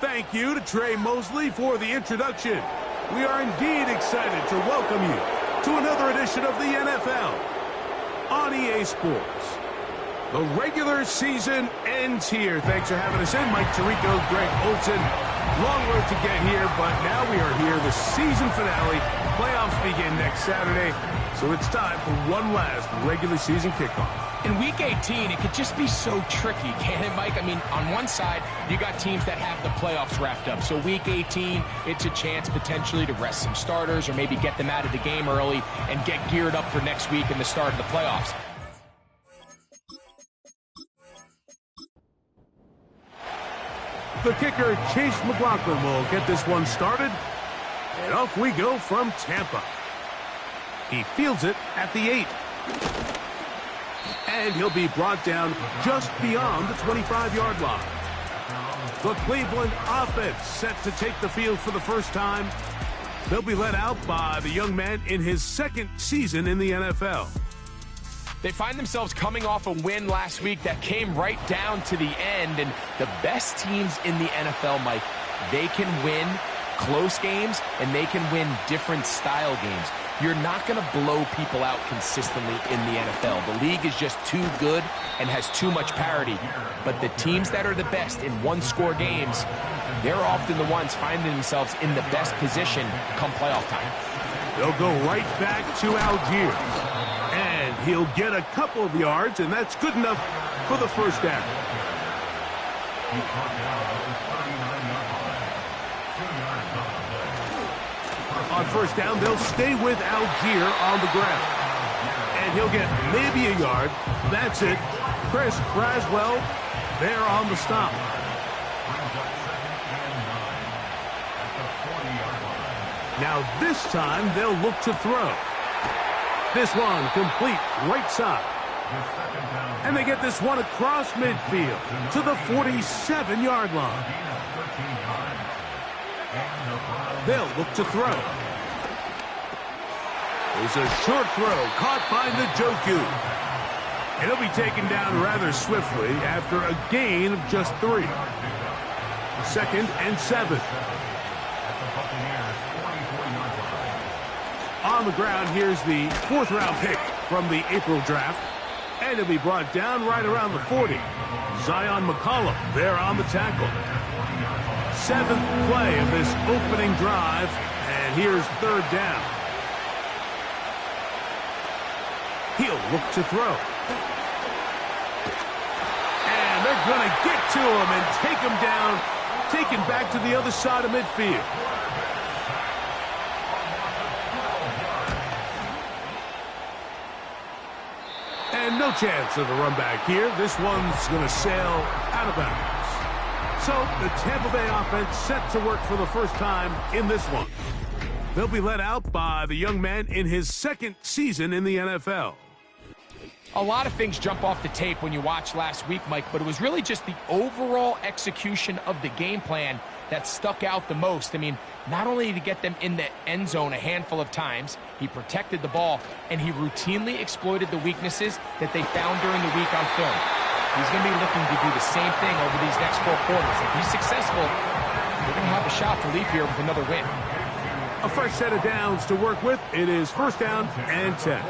Thank you to Trey Mosley for the introduction. We are indeed excited to welcome you to another edition of the NFL on EA Sports. The regular season ends here. Thanks for having us in. Mike Tirico, Greg Olsen. Long road to get here, but now we are here. The season finale. Playoffs begin next Saturday, so it's time for one last regular season kickoff. In Week 18, it could just be so tricky, can't it, Mike? I mean, on one side, you got teams that have the playoffs wrapped up. So Week 18, it's a chance potentially to rest some starters or maybe get them out of the game early and get geared up for next week and the start of the playoffs. The kicker, Chase McLaughlin, will get this one started. And off we go from Tampa. He fields it at the 8. And he'll be brought down just beyond the 25-yard line. The Cleveland offense set to take the field for the first time. They'll be led out by the young man in his second season in the NFL. They find themselves coming off a win last week that came right down to the end. And the best teams in the NFL, Mike, they can win close games and they can win different style games. You're not going to blow people out consistently in the NFL. The league is just too good and has too much parity. But the teams that are the best in one-score games, they're often the ones finding themselves in the best position come playoff time. They'll go right back to Algier. And he'll get a couple of yards, and that's good enough for the first down. On first down, they'll stay with Algier on the ground. And he'll get maybe a yard. That's it. Chris Braswell there on the stop. Now this time, they'll look to throw. This one complete right side. And they get this one across midfield to the 47-yard line. They'll look to throw. There's a short throw caught by Njoku. And he'll be taken down rather swiftly after a gain of just 3. 2nd and 7. On the ground, here's the 4th-round pick from the April draft. And he'll be brought down right around the 40. Zion McCollum there on the tackle. 7th play of this opening drive, and here's 3rd down. He'll look to throw. And they're going to get to him and take him down, take him back to the other side of midfield. And no chance of a run back here. This one's going to sail out of bounds. So the Tampa Bay offense set to work for the first time in this one. They'll be led out by the young man in his second season in the NFL. A lot of things jump off the tape when you watch last week, Mike, but it was really just the overall execution of the game plan that stuck out the most. I mean, not only did he get them in the end zone a handful of times, he protected the ball, and he routinely exploited the weaknesses that they found during the week on film. He's going to be looking to do the same thing over these next 4 quarters. If he's successful, they're going to have a shot to leave here with another win. A fresh set of downs to work with. It is 1st down and 10.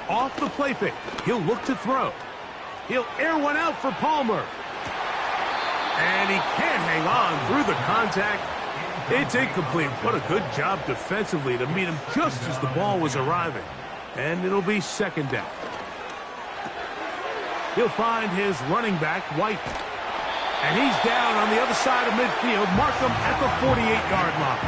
Off the play fake. He'll look to throw. He'll air one out for Palmer. And he can't hang on through the contact. It's incomplete. What a good job defensively to meet him just as the ball was arriving. And it'll be 2nd down. He'll find his running back, White. And he's down on the other side of midfield. Mark him at the 48-yard line.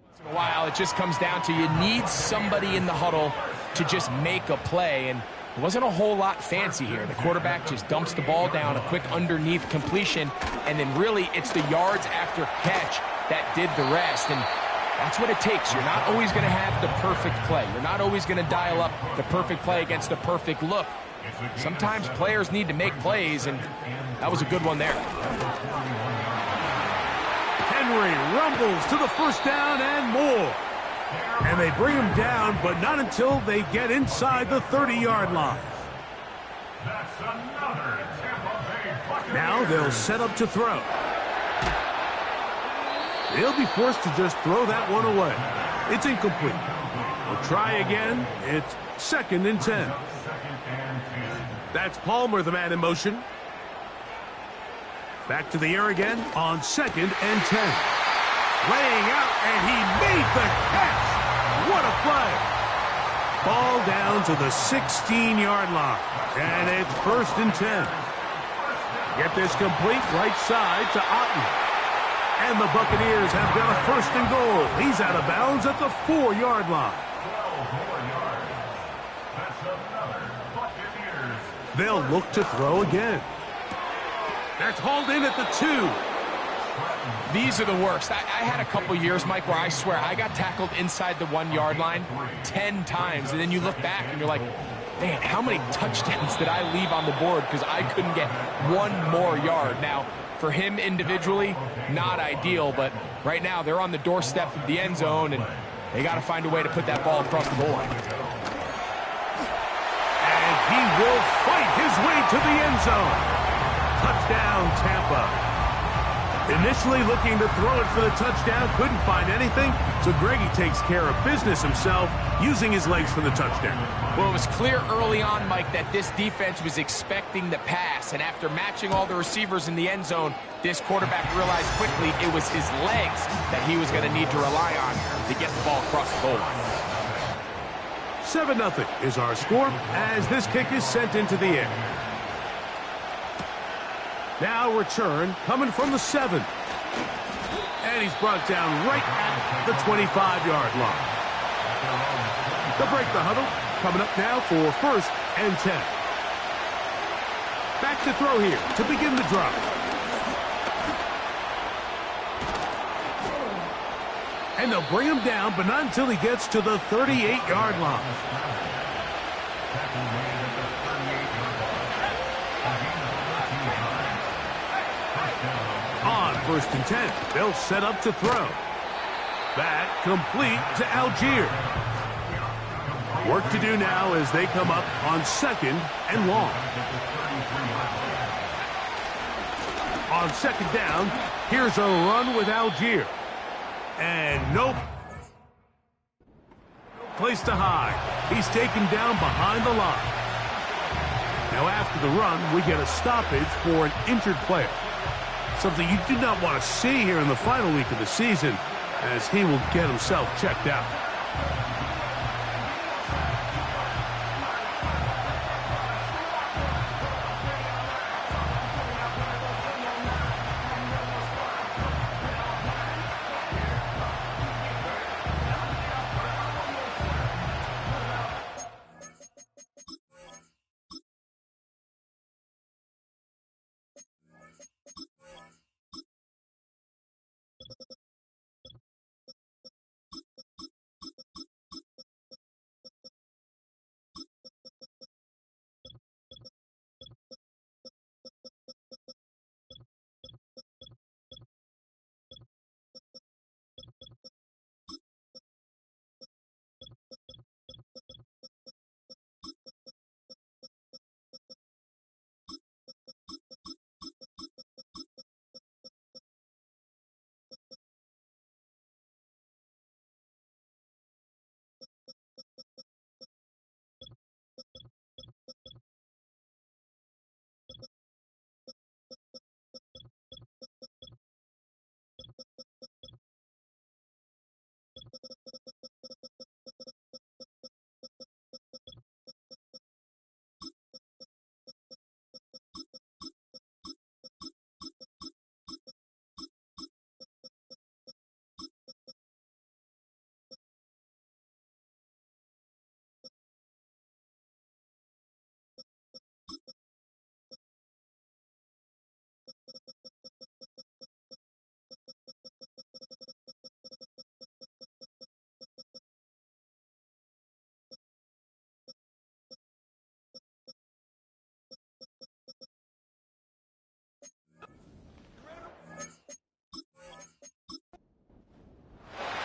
Once in a while, it just comes down to you need somebody in the huddle to just make a play. And it wasn't a whole lot fancy here. The quarterback just dumps the ball down, a quick underneath completion, and then really it's the yards after catch that did the rest. And that's what it takes. You're not always going to have the perfect play. You're not always going to dial up the perfect play against the perfect look. Sometimes players need to make plays, and that was a good one there. Henry rumbles to the first down and more. And they bring him down, but not until they get inside the 30-yard line. Now they'll set up to throw. They'll be forced to just throw that one away. It's incomplete. They'll try again. It's 2nd and 10. That's Palmer, the man in motion. Back to the air again on 2nd and 10. Laying out, and he made the catch. What a play. Ball down to the 16-yard line. And it's 1st and 10. Get this complete right side to Otten. And the Buccaneers have got a 1st and goal. He's out of bounds at the 4-yard line. They'll look to throw again. That's hauled in at the 2. These are the worst. I had a couple years, Mike, where I swear I got tackled inside the 1-yard line 10 times. And then you look back and you're like, man, how many touchdowns did I leave on the board because I couldn't get one more yard? Now, for him individually, not ideal, but right now they're on the doorstep of the end zone, and they got to find a way to put that ball across the goal line. And he will fight his way to the end zone. Touchdown, Tampa. Initially looking to throw it for the touchdown, couldn't find anything, so Greggy takes care of business himself, using his legs for the touchdown. Well, it was clear early on, Mike, that this defense was expecting the pass, and after matching all the receivers in the end zone, this quarterback realized quickly it was his legs that he was going to need to rely on to get the ball across the goal line. 7-0 is our score as this kick is sent into the air. Now return coming from the 7. And he's brought down right at the 25-yard line. They'll break the huddle. Coming up now for 1st and 10. Back to throw here to begin the drive. And they'll bring him down, but not until he gets to the 38-yard line. On 1st and 10, they'll set up to throw. Back complete to Algier. Work to do now as they come up on 2nd and long. On 2nd down, here's a run with Algier. And nope. Place to hide. He's taken down behind the line. Now after the run, we get a stoppage for an injured player. Something you do not want to see here in the final week of the season, as he will get himself checked out.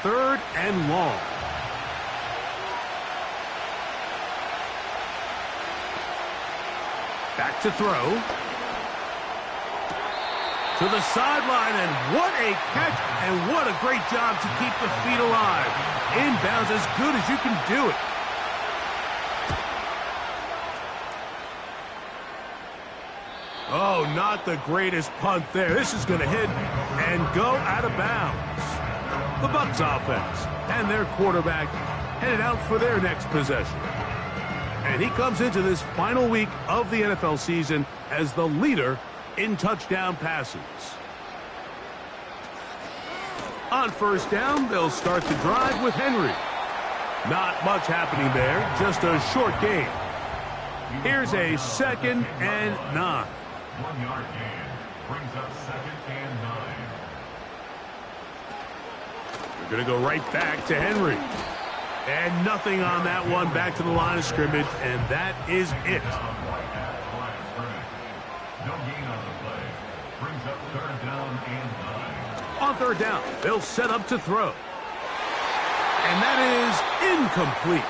Third and long. Back to throw. To the sideline, and what a catch, and what a great job to keep the feet alive. Inbounds as good as you can do it. Oh, not the greatest punt there. This is going to hit and go out of bounds. The Bucs offense and their quarterback headed out for their next possession. And he comes into this final week of the NFL season as the leader in touchdown passes. On first down, they'll start the drive with Henry. Not much happening there, just a short gain. Here's a 2nd and 9. 1 yard gain brings up 2nd and 9. We're going to go right back to Henry. And nothing on that one, back to the line of scrimmage, and that is it. No gain on the play. Brings up 3rd down and 9. On 3rd down, they'll set up to throw. And that is incomplete.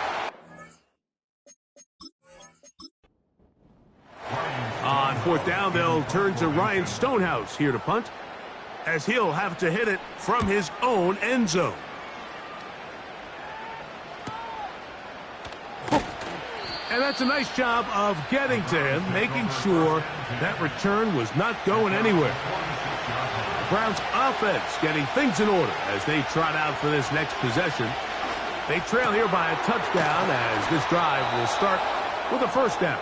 On 4th down, they'll turn to Ryan Stonehouse here to punt, as he'll have to hit it from his own end zone. And that's a nice job of getting to him, making sure that return was not going anywhere. The Browns offense getting things in order as they trot out for this next possession. They trail here by a touchdown as this drive will start with a 1st down.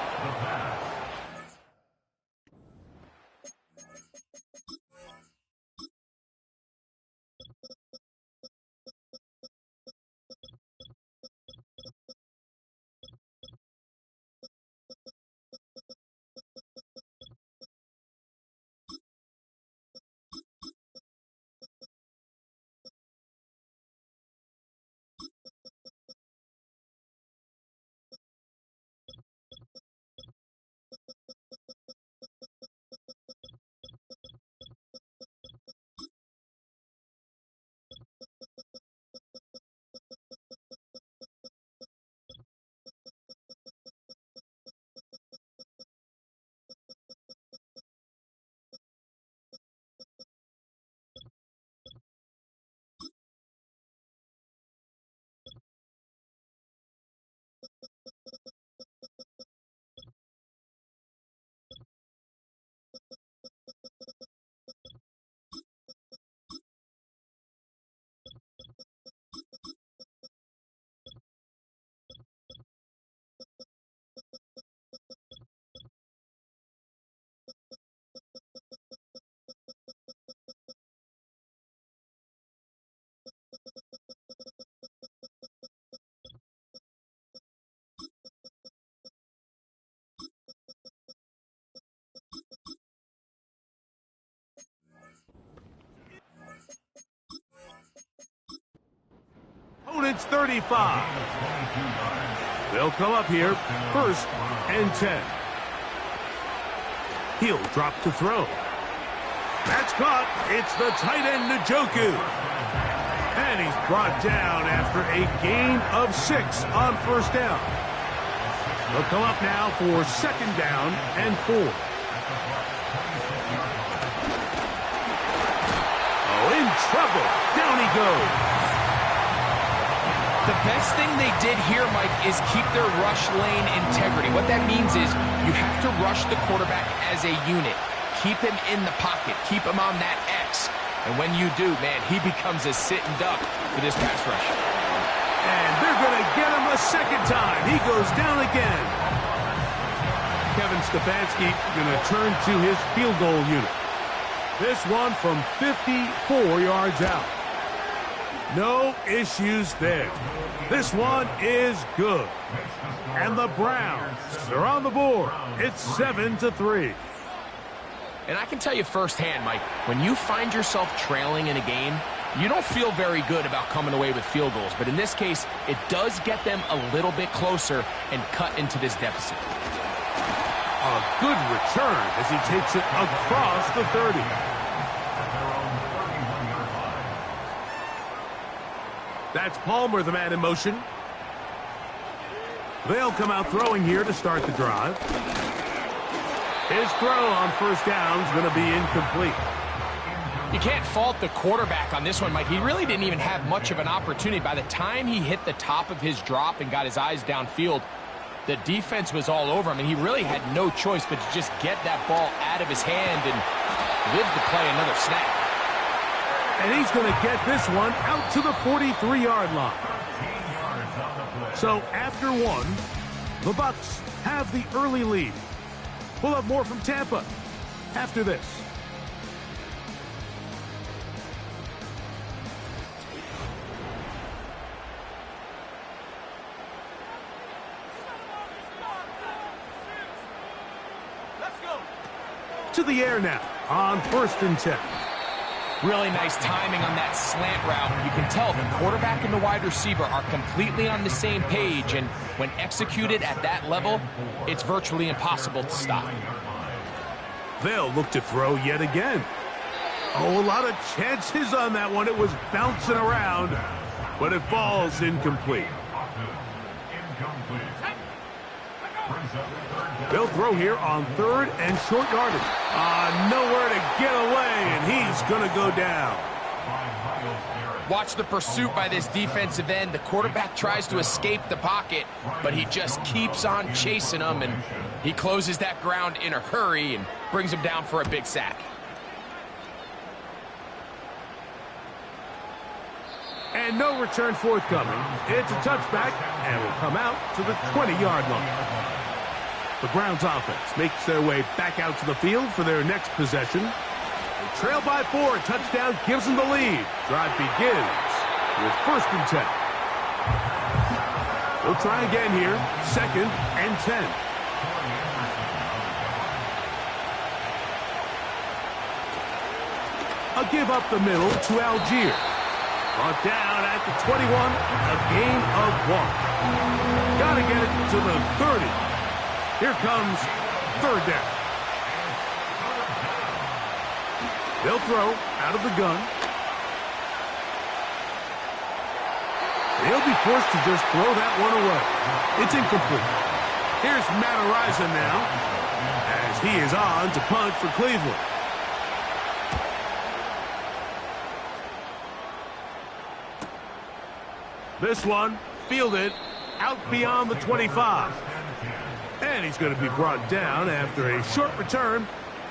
Opponent's 35. They'll come up here, 1st and 10. He'll drop to throw. That's caught. It's the tight end, Njoku. And he's brought down after a gain of 6 on 1st down. They'll come up now for 2nd down and 4. Oh, in trouble. Down he goes. The best thing they did here, Mike, is keep their rush lane integrity. What that means is you have to rush the quarterback as a unit. Keep him in the pocket. Keep him on that X. And when you do, man, he becomes a sitting duck for this pass rush. And they're going to get him a 2nd time. He goes down again. Kevin Stefanski going to turn to his field goal unit. This one from 54 yards out. No issues there. This one is good. And the Browns are on the board. It's 7-3. And I can tell you firsthand, Mike, when you find yourself trailing in a game, you don't feel very good about coming away with field goals. But in this case, it does get them a little bit closer and cut into this deficit. A good return as he takes it across the 30. That's Palmer, the man in motion. They'll come out throwing here to start the drive. His throw on first down is going to be incomplete. You can't fault the quarterback on this one, Mike. He really didn't even have much of an opportunity. By the time he hit the top of his drop and got his eyes downfield, the defense was all over him, and he really had no choice but to just get that ball out of his hand and live to play another snap. And he's going to get this one out to the 43-yard line. So after one, the Bucs have the early lead. We'll have more from Tampa after this. To the air now on 1st and 10. Really nice timing on that slant route. You can tell the quarterback and the wide receiver are completely on the same page, and when executed at that level, it's virtually impossible to stop. They'll look to throw yet again. Oh, a lot of chances on that one. It was bouncing around, but it falls incomplete. They'll throw here on 3rd and short yardage. Nowhere to get away, and he's going to go down. Watch the pursuit by this defensive end. The quarterback tries to escape the pocket, but he just keeps on chasing him, and he closes that ground in a hurry and brings him down for a big sack. And no return forthcoming. It's a touchback, and will come out to the 20-yard line. The Browns offense makes their way back out to the field for their next possession. They trail by 4. Touchdown gives them the lead. Drive begins with 1st and 10. We'll try again here. 2nd and 10. A give up the middle to Algier. Brought down at the 21. A gain of 1. Got to get it to the 30. Here comes 3rd down. They'll throw out of the gun. They'll be forced to just throw that one away. It's incomplete. Here's Matt Araiza now, as he is on to punt for Cleveland. This one fielded out beyond the 25. And he's going to be brought down after a short return,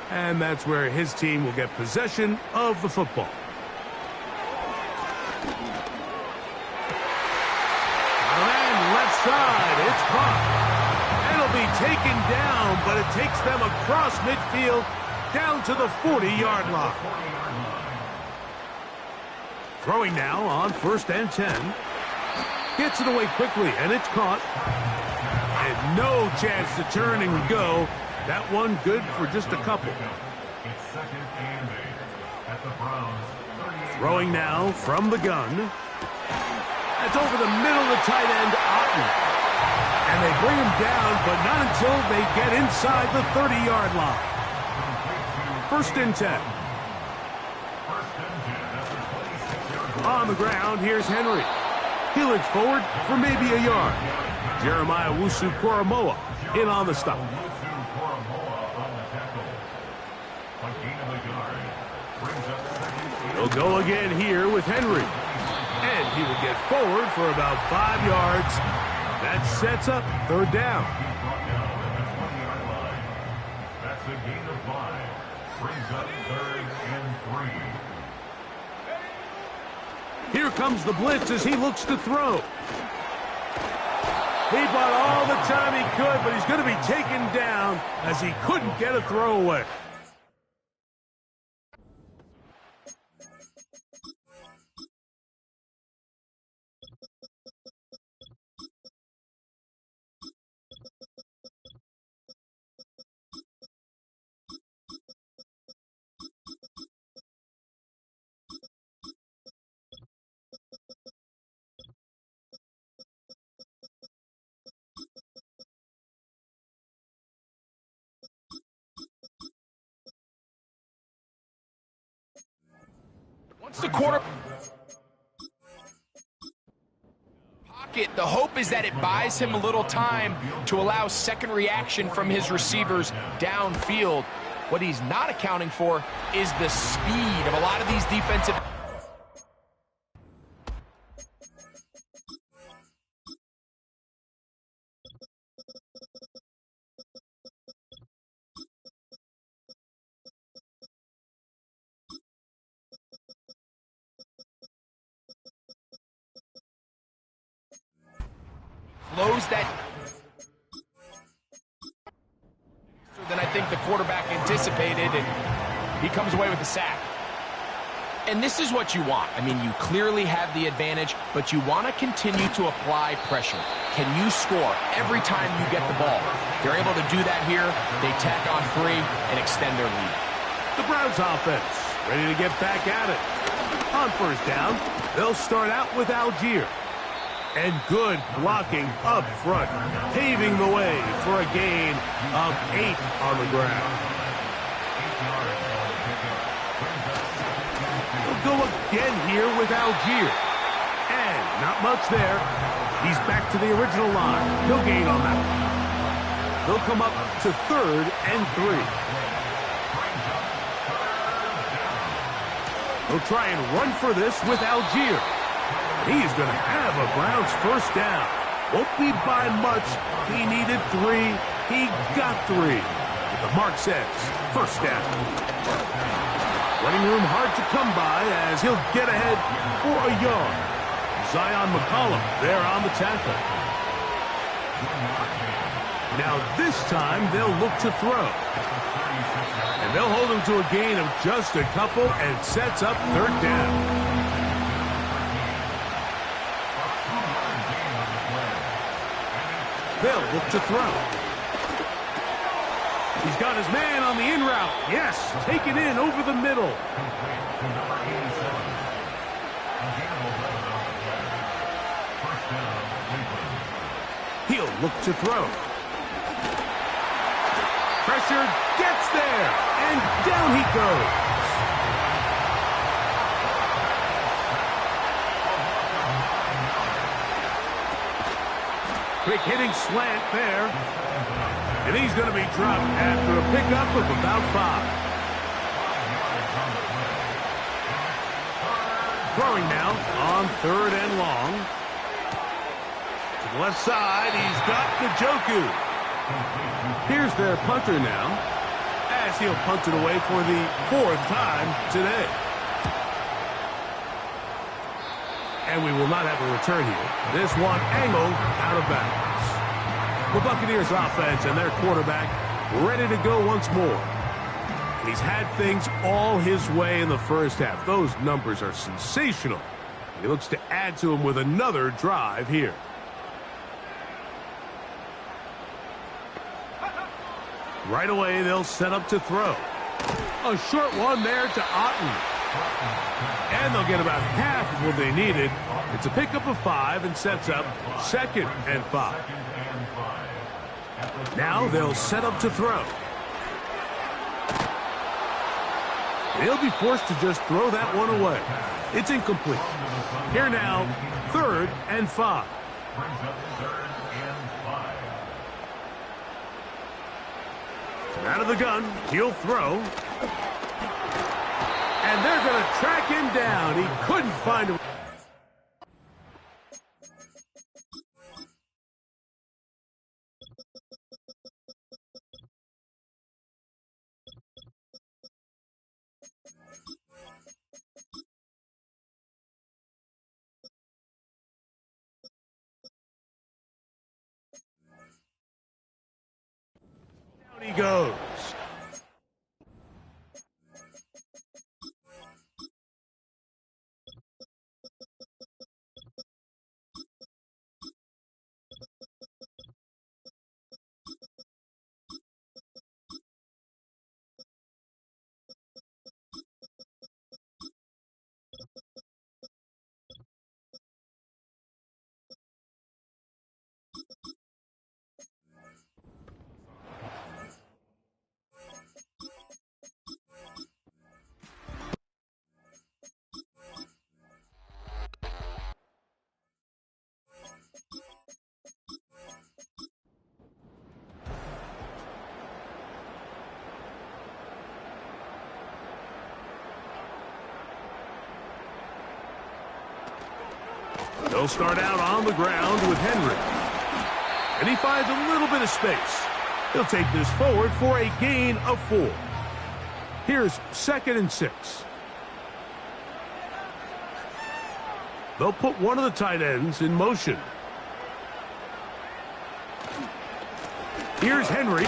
and that's where his team will get possession of the football. And left side, it's caught. It'll be taken down, but it takes them across midfield down to the 40-yard line. Throwing now on 1st and 10. Gets it away quickly, and it's caught. And no chance to turn and go. That one good for just a couple. Throwing now from the gun. That's over the middle of the tight end, Otten. And they bring him down, but not until they get inside the 30-yard line. 1st and 10. On the ground, here's Henry. He looks forward for maybe a yard. Jeremiah Owusu-Koramoah in on the stop. He'll go again here with Henry. And he will get forward for about 5 yards. That sets up 3rd down. That's a gain of 5. Brings up 3rd and 3. Here comes the blitz as he looks to throw. He bought all the time he could, but he's going to be taken down as he couldn't get a throw away. Once the quarter pocket, the hope is that it buys him a little time to allow second reaction from his receivers downfield. What he's not accounting for is the speed of a lot of these defensive... Flows that than I think the quarterback anticipated, and he comes away with the sack. And this is what you want. I mean, you clearly have the advantage, but you want to continue to apply pressure. Can you score every time you get the ball? They're able to do that here. They tack on 3 and extend their lead. The Browns offense ready to get back at it. On first down, they'll start out with Algier. And good blocking up front, paving the way for a gain of 8 on the ground. He'll go again here with Algier. And not much there. He's back to the original line. No gain on that one. They'll come up to 3rd and 3. They'll try and run for this with Algier. He's going to have a Browns first down. Won't be by much. He needed 3. He got 3. But the mark says first down. Running room hard to come by as he'll get ahead for a yard. Zion McCollum there on the tackle. Now this time they'll look to throw. And they'll hold him to a gain of just a couple and sets up 3rd down. They'll look to throw. He's got his man on the in route. Yes, take it in over the middle. He'll look to throw. Pressure gets there, and down he goes. Quick hitting slant there. And he's going to be dropped after a pickup of about 5. Throwing now on 3rd and long. To the left side, he's got Njoku. Here's their punter now, as he'll punt it away for the 4th time today. And we will not have a return here. This one angled out of bounds. The Buccaneers offense and their quarterback ready to go once more. And he's had things all his way in the first half. Those numbers are sensational. He looks to add to them with another drive here. Right away, they'll set up to throw. A short one there to Otten. And they'll get about half of what they needed. It's a pickup of 5 and sets up 2nd and 5. Now they'll set up to throw. He'll be forced to just throw that one away. It's incomplete. Here now, 3rd and 5. Out of the gun, he'll throw. And they're going to track him down. He couldn't find him. Down he goes. They'll start out on the ground with Henry. And he finds a little bit of space. He'll take this forward for a gain of 4. Here's 2nd and 6. They'll put one of the tight ends in motion. Here's Henry.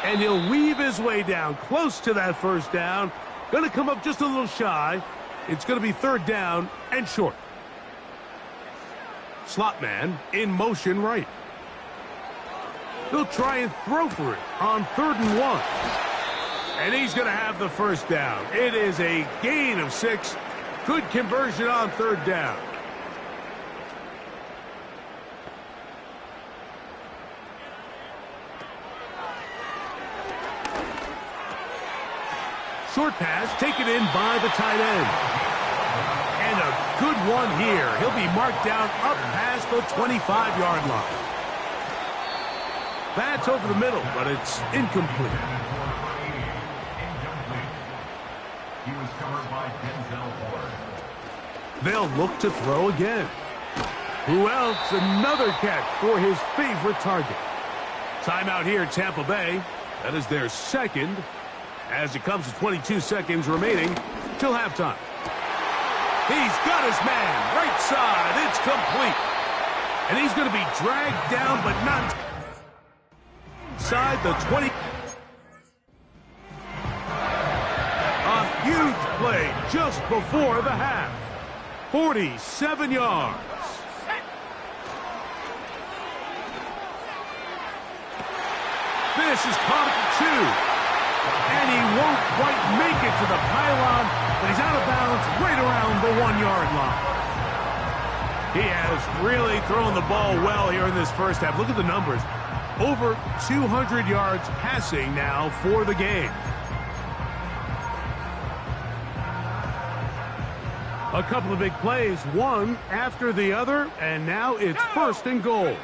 And he'll weave his way down close to that first down. Going to come up just a little shy. It's going to be 3rd down and short. Slot man in motion right. They'll try and throw for it on 3rd and 1. And he's going to have the first down. It is a gain of 6. Good conversion on 3rd down. Short pass taken in by the tight end. And a good one here. He'll be marked down up past the 25-yard line. That's over the middle, but it's incomplete. He was covered by Denzel Ward. They'll look to throw again. Who else? Another catch for his favorite target. Timeout here, Tampa Bay. That is their 2nd. As it comes to 22 seconds remaining till halftime. He's got his man. Right side. It's complete. And he's going to be dragged down, but not inside the 20. A huge play just before the half. 47 yards. This is caught at 2. And he won't quite make it to the pylon, but he's out of bounds right around the 1-yard line. He has really thrown the ball well here in this first half. Look at the numbers. Over 200 yards passing now for the game. A couple of big plays, one after the other, and now it's 1st and goal.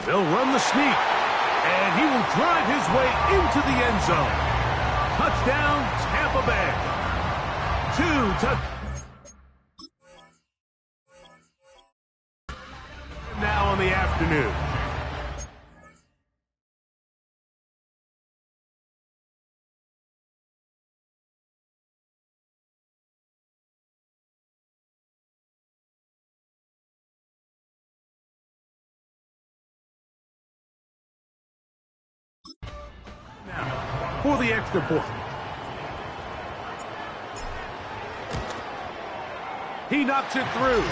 They'll run the sneak, and he will drive his way into the end zone. Touchdown, Tampa Bay. 2 now on the afternoon. Now, for the extra point. He knocks it through.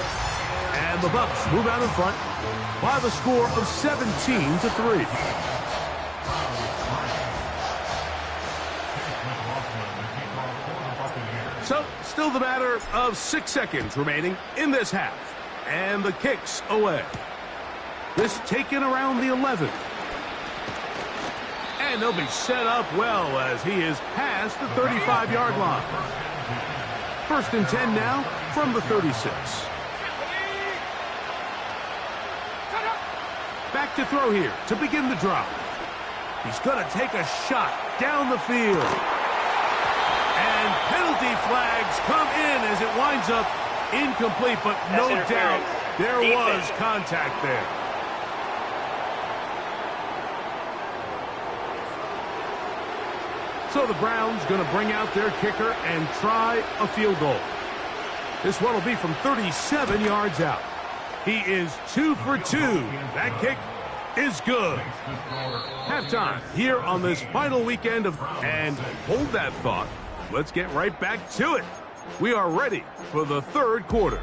And the Bucs move out in front by the score of 17-3. So, still the matter of 6 seconds remaining in this half. And the kick's away. This taken around the 11. And they'll be set up well as he is past the 35-yard line. 1st and 10 now from the 36. Back to throw here to begin the drive. He's going to take a shot down the field. And penalty flags come in as it winds up incomplete, but no doubt there was contact there. So the Browns going to bring out their kicker and try a field goal. This one will be from 37 yards out. He is 2 for 2. That kick is good. Halftime here on this final weekend of... And hold that thought. Let's get right back to it. We are ready for the 3rd quarter.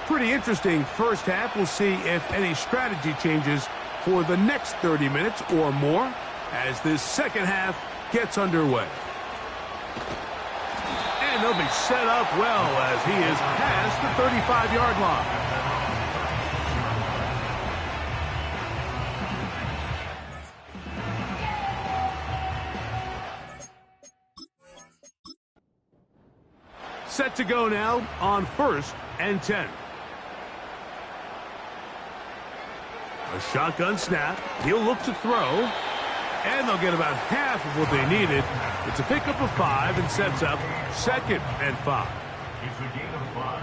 Pretty interesting first half. We'll see if any strategy changes for the next 30 minutes or more as this second half gets underway. And they'll be set up well as he is past the 35-yard line. Set to go now on 1st and 10. A shotgun snap. He'll look to throw. And they'll get about half of what they needed. It's a pickup of 5 and sets up 2nd and 5. It's a gain of 5.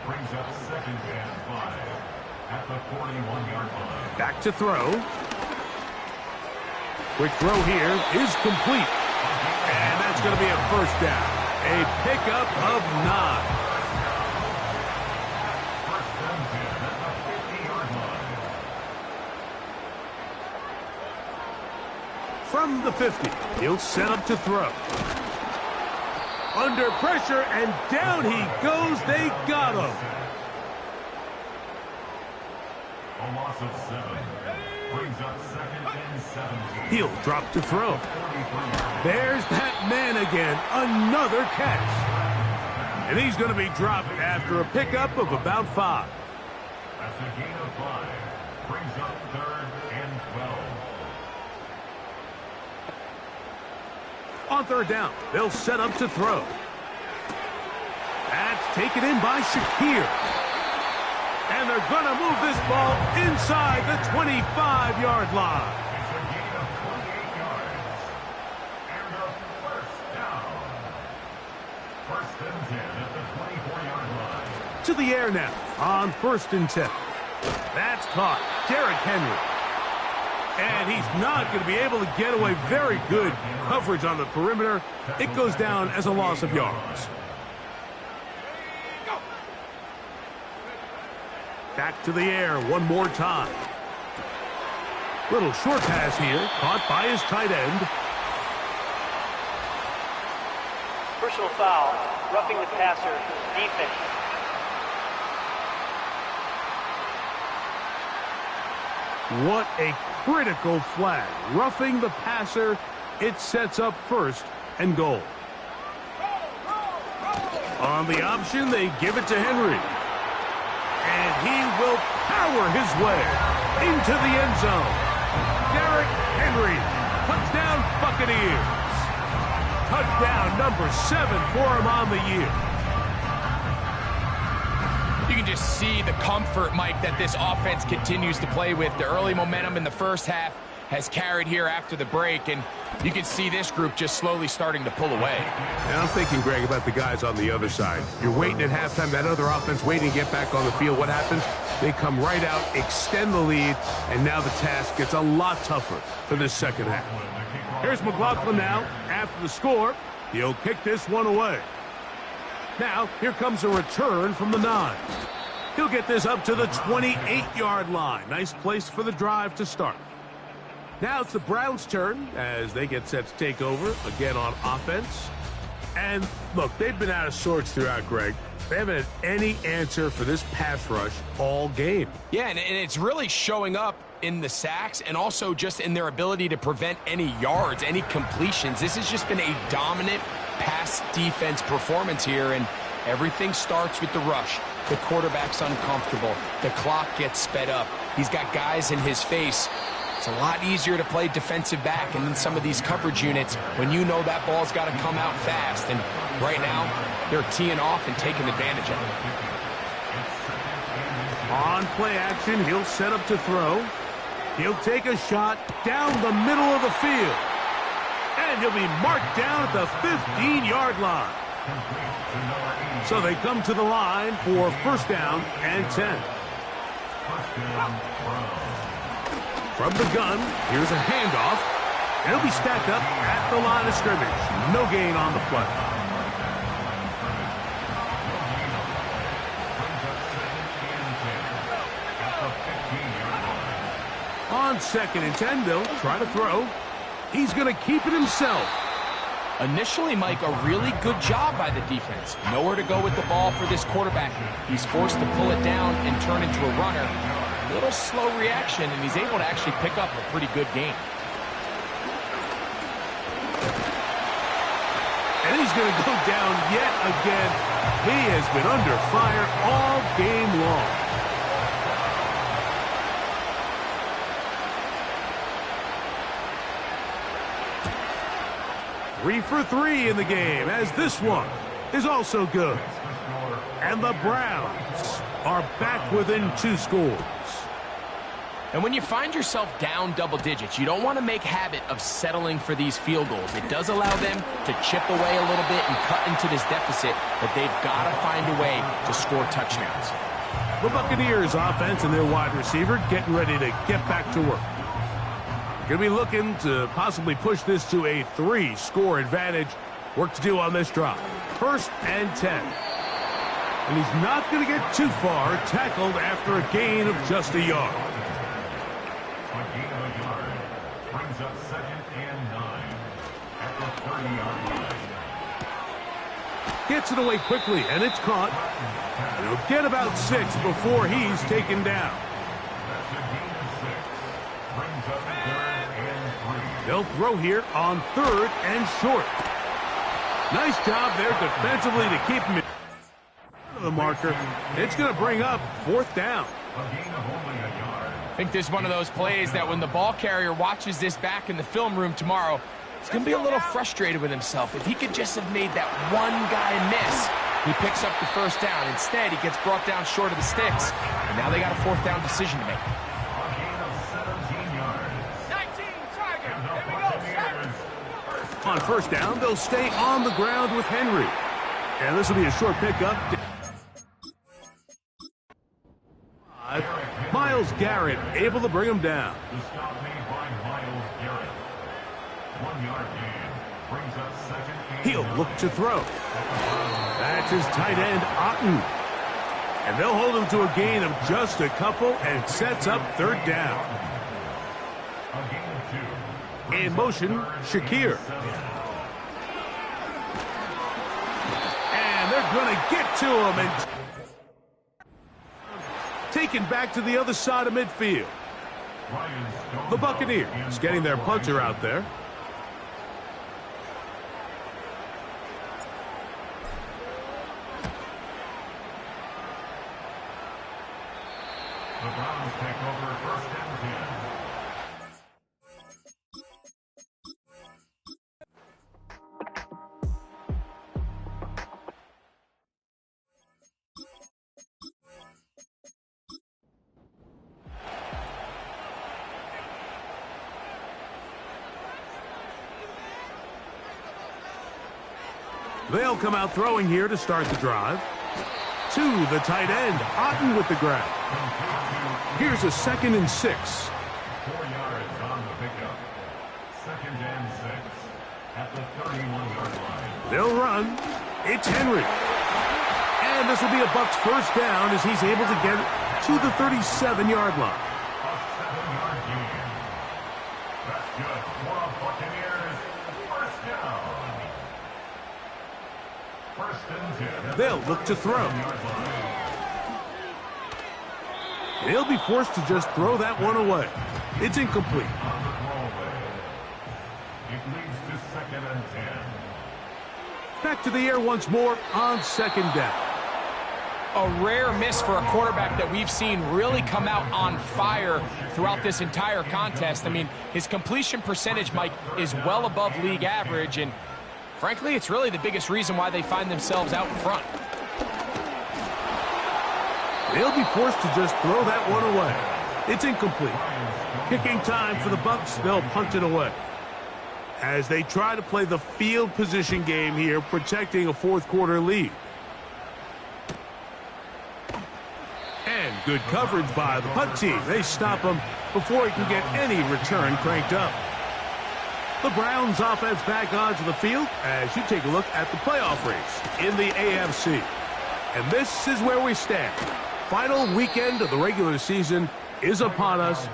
Brings up 2nd and 5 at the 41-yard line. Back to throw. Quick throw here is complete. And that's going to be a first down. A pickup of 9. First and 10 at the 50-yard line. From the 50, he'll set up to throw. Under pressure, and down he goes. They got him. A loss of 7. Brings up 2nd and 17. He'll drop to throw. There's that man again. Another catch. And he's going to be dropped after a pickup of about 5. That's a gain of 5. Brings up 3rd and 12. On 3rd down, they'll set up to throw. That's taken in by Shakir. And they're going to move this ball inside the 25-yard line. It's a gain of 28 yards. And a first down. First and 10 at the 24-yard line. To the air now on 1st and 10. That's caught. Derrick Henry. And he's not going to be able to get away. Very good coverage on the perimeter. It goes down as a loss of yards. Back to the air one more time. Little short pass here, caught by his tight end. Personal foul, roughing the passer, defense. What a critical flag. Roughing the passer. It sets up 1st and goal. On the option, they give it to Henry. And he will power his way into the end zone. Derrick Henry. Touchdown Buccaneers. Touchdown number 7 for him on the year. You can just see the comfort, Mike, that this offense continues to play with. The early momentum in the first half has carried here after the break, and you can see this group just slowly starting to pull away. And I'm thinking, Greg, about the guys on the other side. You're waiting at halftime, that other offense waiting to get back on the field. What happens? They come right out, extend the lead, and now the task gets a lot tougher for this second half. Here's McLaughlin now. After the score, he'll kick this one away. Now, here comes a return from the 9. He'll get this up to the 28-yard line. Nice place for the drive to start. Now it's the Browns' turn as they get set to take over again on offense. And, look, they've been out of sorts throughout, Greg. They haven't had any answer for this pass rush all game. Yeah, and it's really showing up in the sacks and also just in their ability to prevent any yards, any completions. This has just been a dominant pass defense performance here, and everything starts with the rush. The quarterback's uncomfortable. The clock gets sped up. He's got guys in his face. It's a lot easier to play defensive back and in some of these coverage units when you know that ball's got to come out fast. And right now, they're teeing off and taking advantage of it. On play action, he'll set up to throw. He'll take a shot down the middle of the field. And he'll be marked down at the 15-yard line. So they come to the line for 1st down and 10. From the gun, here's a handoff. He'll be stacked up at the line of scrimmage. No gain on the play. On 2nd and 10, they'll try to throw. He's going to keep it himself. Initially, Mike, a really good job by the defense. Nowhere to go with the ball for this quarterback. He's forced to pull it down and turn into a runner. A little slow reaction, and he's able to actually pick up a pretty good game. And he's going to go down yet again. He has been under fire all game long. Three for 3 in the game as this one is also good. And the Browns are back within 2 scores. And when you find yourself down double digits, you don't want to make habit of settling for these field goals. It does allow them to chip away a little bit and cut into this deficit, but they've got to find a way to score touchdowns. The Buccaneers offense and their wide receiver getting ready to get back to work. Going to be looking to possibly push this to a 3-score advantage. Work to do on this drive. 1st and 10. And he's not going to get too far, tackled after a gain of just a yard. A gain of a yard brings up 2nd and 9 at the 30-yard line. Gets it away quickly, and it's caught. And he'll get about 6 before he's taken down. That's a gain of 6. Brings up 3rd and 3. They'll throw here on 3rd and short. Nice job there defensively to keep him in the marker. It's going to bring up 4th down. A gain of only a yard. I think this is one of those plays that when the ball carrier watches this back in the film room tomorrow, he's going to be a little frustrated with himself. If he could just have made that one guy miss, he picks up the 1st down. Instead, he gets brought down short of the sticks, and now they got a 4th down decision to make. A gain of 17 yards. 19, Tiger. And the Here we go, Buccaneers On 1st down, they'll stay on the ground with Henry. And this will be a short pickup. Myles Garrett able to bring him down. The stop made by Myles Garrett. 1 yard gain brings up 2nd and He'll 9. look to throw. That's his tight end, Otten. And they'll hold him to a gain of just a couple and sets up 3rd down. A gain of 2. In motion, Shakir. And they're going to get to him and taken back to the other side of midfield. The Buccaneers getting their punter out there. The Browns take over 1st and 10. They'll come out throwing here to start the drive. To the tight end, Otten with the grab. Here's a 2nd and 6. 4 yards on the pickup. 2nd and 6 at the 31-yard line. They'll run. It's Henry. And this will be a Bucs 1st down as he's able to get to the 37-yard line. A 7-yard gain. That's good for a Buccaneers 1st down. 1st and 10. They'll look to throw. He'll be forced to just throw that one away. It's incomplete. On the throwaway. It leads to 2nd and 10. Back to the air once more on 2nd down. A rare miss for a quarterback that we've seen really come out on fire throughout this entire contest. I mean, his completion percentage, Mike, is well above league average, and frankly, it's really the biggest reason why they find themselves out in front. They'll be forced to just throw that one away. It's incomplete. Kicking time for the Bucs. They'll punt it away. As they try to play the field position game here, protecting a 4th quarter lead. And good coverage by the punt team. They stop him before he can get any return cranked up. The Browns offense back onto the field as you take a look at the playoff race in the AFC. And this is where we stand. Final weekend of the regular season is upon us.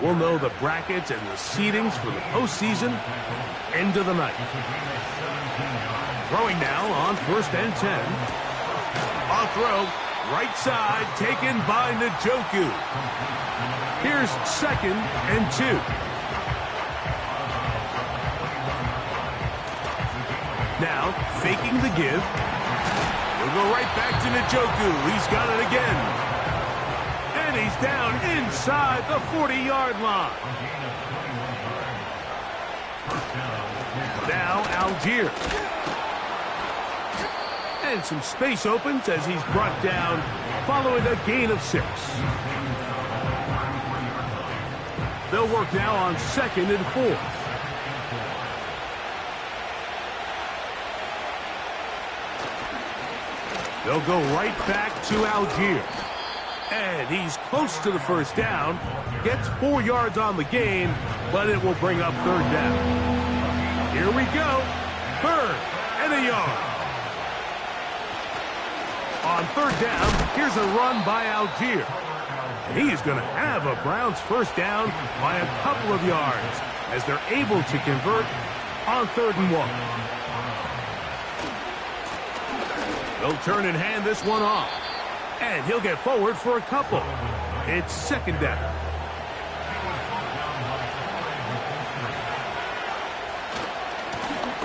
We'll know the brackets and the seedings for the postseason end of the night. Throwing now on 1st and 10. Off throw, right side, taken by Njoku. Here's 2nd and 2. Now, faking the give. He'll go right back to Njoku. He's got it again. And he's down inside the 40-yard line. Now, Algier. And some space opens as he's brought down following a gain of 6. They'll work now on 2nd and 4. They'll go right back to Algier. And he's close to the first down. Gets 4 yards on the gain, but it will bring up 3rd down. Here we go. 3rd and a yard. On 3rd down, here's a run by Algier. And he's going to have a Browns first down by a couple of yards as they're able to convert on 3rd and 1. They'll turn and hand this one off. And he'll get forward for a couple. It's 2nd down.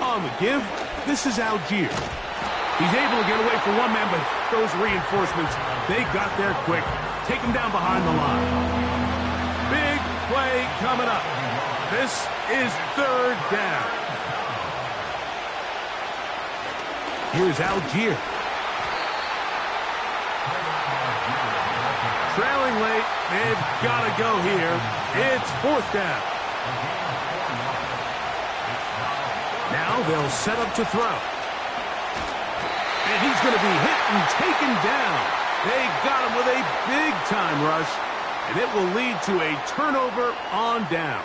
On the give, this is Algier. He's able to get away from one man, but those reinforcements, they got there quick. Take him down behind the line. Big play coming up. This is 3rd down. Here's Algier. Trailing late, they've got to go here. It's 4th down. Now they'll set up to throw. And he's going to be hit and taken down. They got him with a big-time rush, and it will lead to a turnover on downs.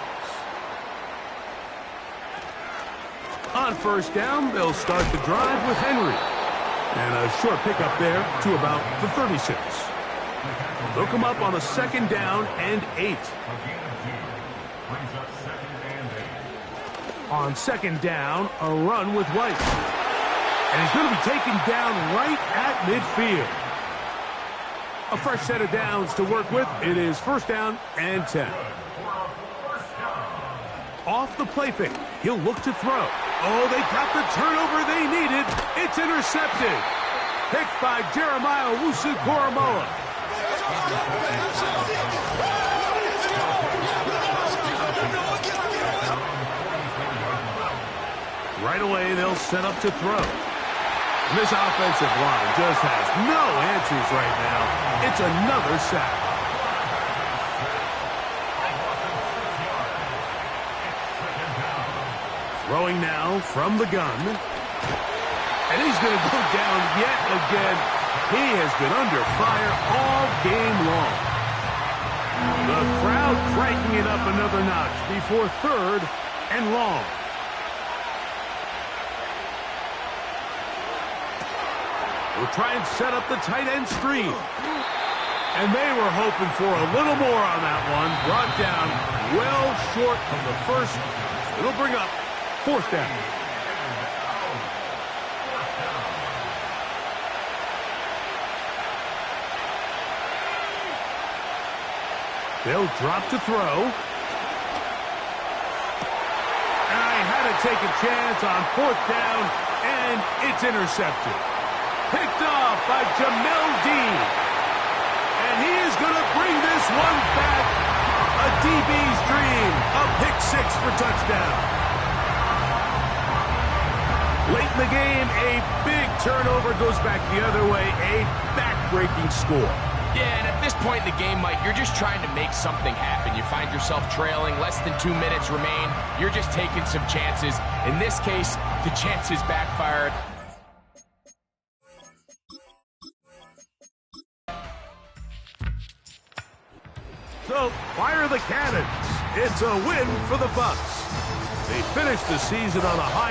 On 1st down, they'll start the drive with Henry. And a short pickup there to about the 36. They'll come up on a 2nd down and 8. On 2nd down, a run with White. And he's going to be taken down right at midfield. A fresh set of downs to work with. It is 1st down and 10. Off the play fake. He'll look to throw. Oh, they got the turnover they needed. It's intercepted. Picked by Jeremiah Owusu-Koramoah. Right away, they'll set up to throw. And this offensive line just has no answers right now. It's another sack. Throwing now from the gun. And he's going to go down yet again. He has been under fire all game long. The crowd cranking it up another notch before 3rd and long. We'll try and set up the tight end screen. And they were hoping for a little more on that one. Brought down well short of the first. It'll bring up 4th down. They'll drop to throw. And I had to take a chance on 4th down, and it's intercepted. Picked off by Jamel Dean. And he is going to bring this one back. A DB's dream. A pick 6 for touchdown. Late in the game, a big turnover goes back the other way. A back-breaking score. Yeah, and at this point in the game, Mike, you're just trying to make something happen. You find yourself trailing, less than 2 minutes remain. You're just taking some chances. In this case, the chances backfired. So, fire the cannons. It's a win for the Bucs. They finished the season on a high